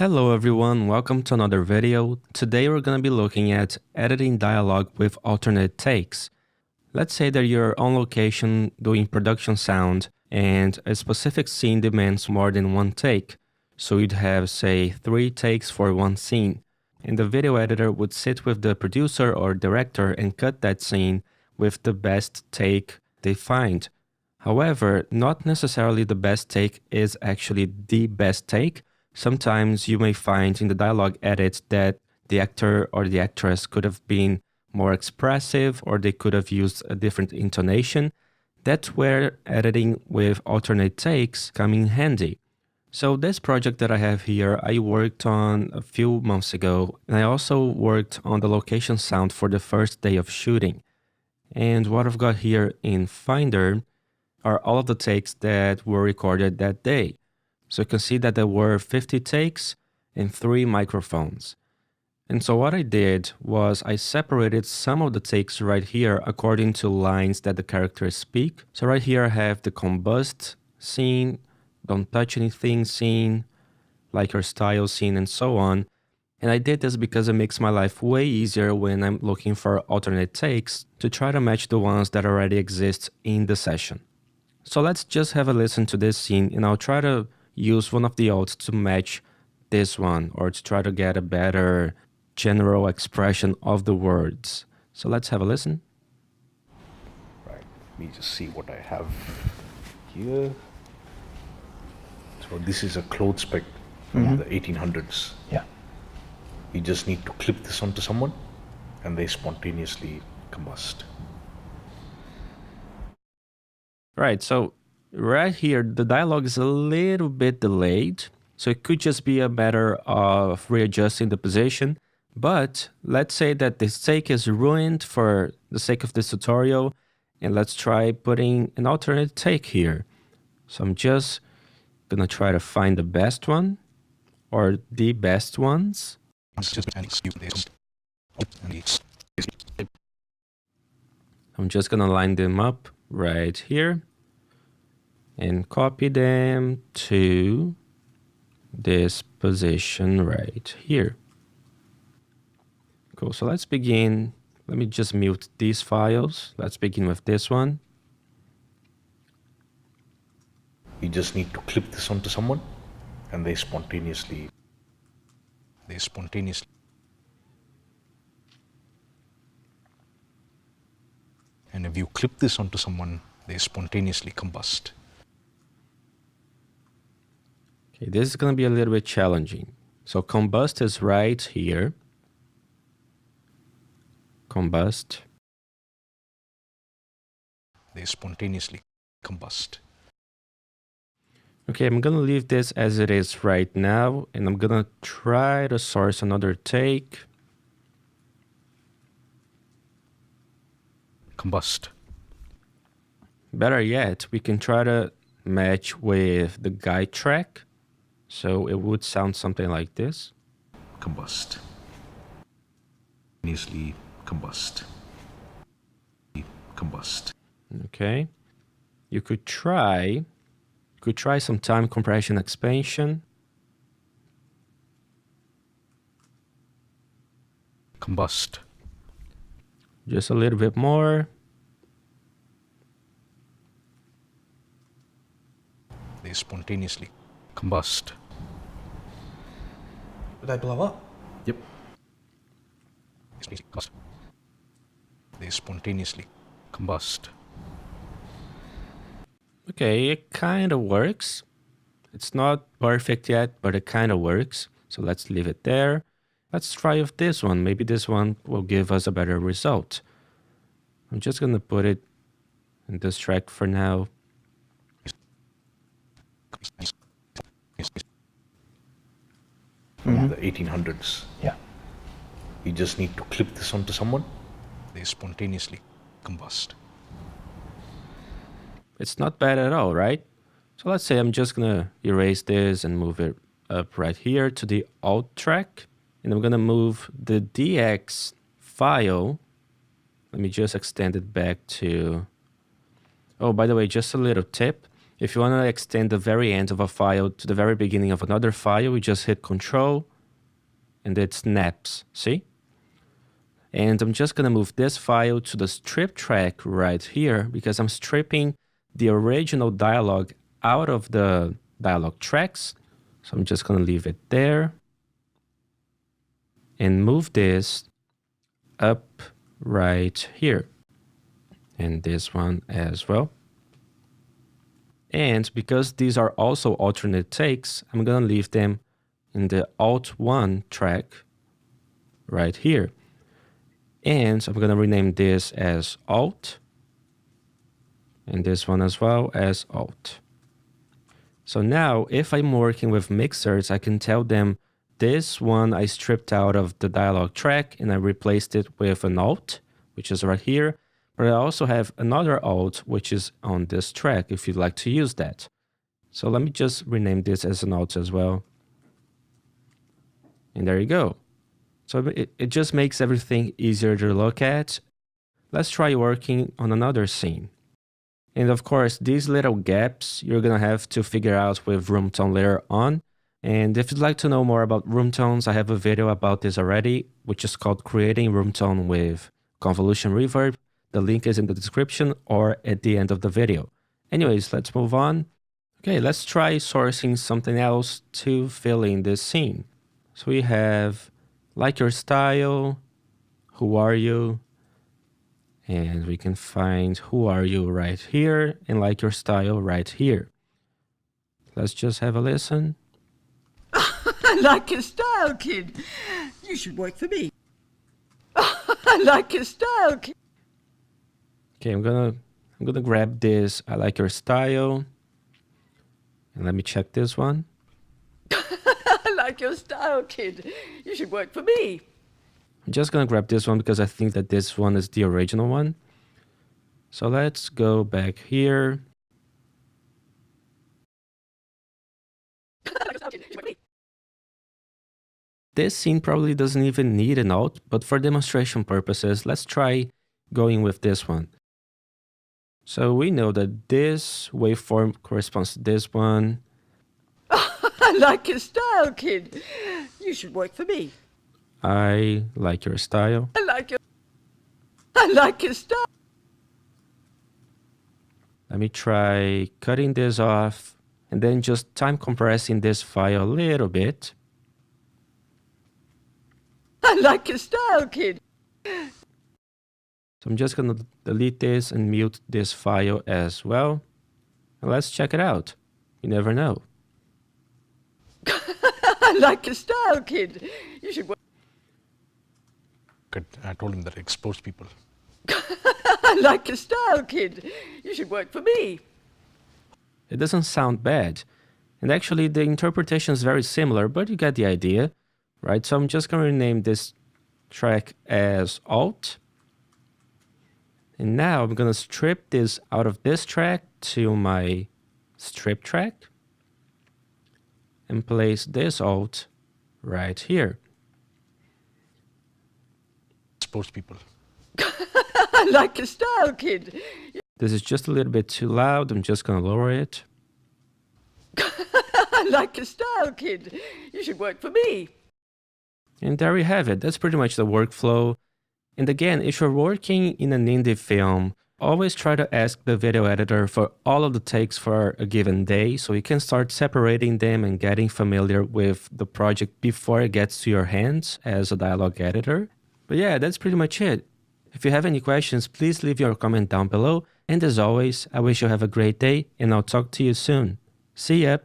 Hello everyone, welcome to another video. Today we're going to be looking at editing dialogue with alternate takes. Let's say that you're on location doing production sound and a specific scene demands more than one take. So you'd have, say, 3 takes for one scene. And the video editor would sit with the producer or director and cut that scene with the best take they find. However, not necessarily the best take is actually the best take. Sometimes you may find in the dialogue edits that the actor or the actress could have been more expressive or they could have used a different intonation. That's where editing with alternate takes come in handy. So this project that I have here, I worked on a few months ago, and I also worked on the location sound for the first day of shooting. And what I've got here in Finder are all of the takes that were recorded that day. So you can see that there were 50 takes and 3 microphones. And so what I did was I separated some of the takes right here according to lines that the characters speak. So right here I have the combust scene, don't touch anything scene, like your style scene, and so on. And I did this because it makes my life way easier when I'm looking for alternate takes to try to match the ones that already exist in the session. So let's just have a listen to this scene, and I'll try to use one of the alts to match this one or to try to get a better general expression of the words. So let's have a listen. Right, let me just see what I have here. So this is a clothes spec from the 1800s. Yeah. You just need to clip this onto someone and they spontaneously combust. Right, so right here, the dialogue is a little bit delayed. So it could just be a matter of readjusting the position. But let's say that this take is ruined for the sake of this tutorial. And let's try putting an alternate take here. So I'm just gonna try to find the best one or the best ones. I'm just gonna line them up right here and copy them to this position right here. Cool, so let's begin. Let me just mute these files. Let's begin with this one. You just need to clip this onto someone and they spontaneously. And if you clip this onto someone, they spontaneously combust. Okay, this is going to be a little bit challenging. So combust is right here. Combust. They spontaneously combust. Okay, I'm going to leave this as it is right now, and I'm going to try to source another take. Combust. Better yet, we can try to match with the guide track. So it would sound something like this. Combust. Spontaneously combust. Combust. Okay. You could try some time compression expansion. Combust. Just a little bit more. They spontaneously combust. Did they blow up? Yep. They spontaneously combust. Okay, it kind of works. It's not perfect yet, but it kind of works. So let's leave it there. Let's try with this one. Maybe this one will give us a better result. I'm just going to put it in this track for now. From the 1800s. Yeah. You just need to clip this onto someone. They spontaneously combust. It's not bad at all, right? So let's say I'm just going to erase this and move it up right here to the alt track. And I'm going to move the DX file. Let me just extend it back to... Oh, by the way, just a little tip. If you want to extend the very end of a file to the very beginning of another file, we just hit Control and it snaps, see? And I'm just going to move this file to the strip track right here because I'm stripping the original dialogue out of the dialogue tracks. So I'm just going to leave it there and move this up right here. And this one as well. And because these are also alternate takes, I'm going to leave them in the Alt 1 track right here. And I'm going to rename this as Alt. And this one as well as Alt. So now if I'm working with mixers, I can tell them this one I stripped out of the dialogue track and I replaced it with an Alt, which is right here. But I also have another Alt, which is on this track, if you'd like to use that. So let me just rename this as an Alt as well. And there you go. So it just makes everything easier to look at. Let's try working on another scene. And of course, these little gaps, you're going to have to figure out with room tone later on. And if you'd like to know more about room tones, I have a video about this already, which is called Creating Room Tone with Convolution Reverb. The link is in the description or at the end of the video. Anyways, let's move on. Okay, let's try sourcing something else to fill in this scene. So we have Like Your Style, Who Are You? And we can find Who Are You right here and Like Your Style right here. Let's just have a listen. I like your style, kid. You should work for me. I like your style, kid. Okay, I'm gonna grab this I Like Your Style. And let me check this one. I like your style, kid. You should work for me. I'm just gonna grab this one because I think that this one is the original one. So let's go back here. This scene probably doesn't even need an Alt, but for demonstration purposes, let's try going with this one. So we know that this waveform corresponds to this one. I like your style, kid. You should work for me. I like your style. I like your style. Let me try cutting this off and then just time compressing this file a little bit. I like your style, kid. So I'm just going to delete this and mute this file as well. And let's check it out. You never know. I like your style, kid. You should work. I told him that exposed people. I like your style, kid. You should work for me. It doesn't sound bad. And actually the interpretation is very similar, but you get the idea, right? So I'm just going to rename this track as Alt. And now I'm going to strip this out of this track to my strip track and place this Alt right here. Exposed people. I like your style, kid. This is just a little bit too loud. I'm just going to lower it. I like your style, kid. You should work for me. And there we have it. That's pretty much the workflow. And again, if you're working in an indie film, always try to ask the video editor for all of the takes for a given day so you can start separating them and getting familiar with the project before it gets to your hands as a dialogue editor. But yeah, that's pretty much it. If you have any questions, please leave your comment down below. And as always, I wish you have a great day and I'll talk to you soon. See ya!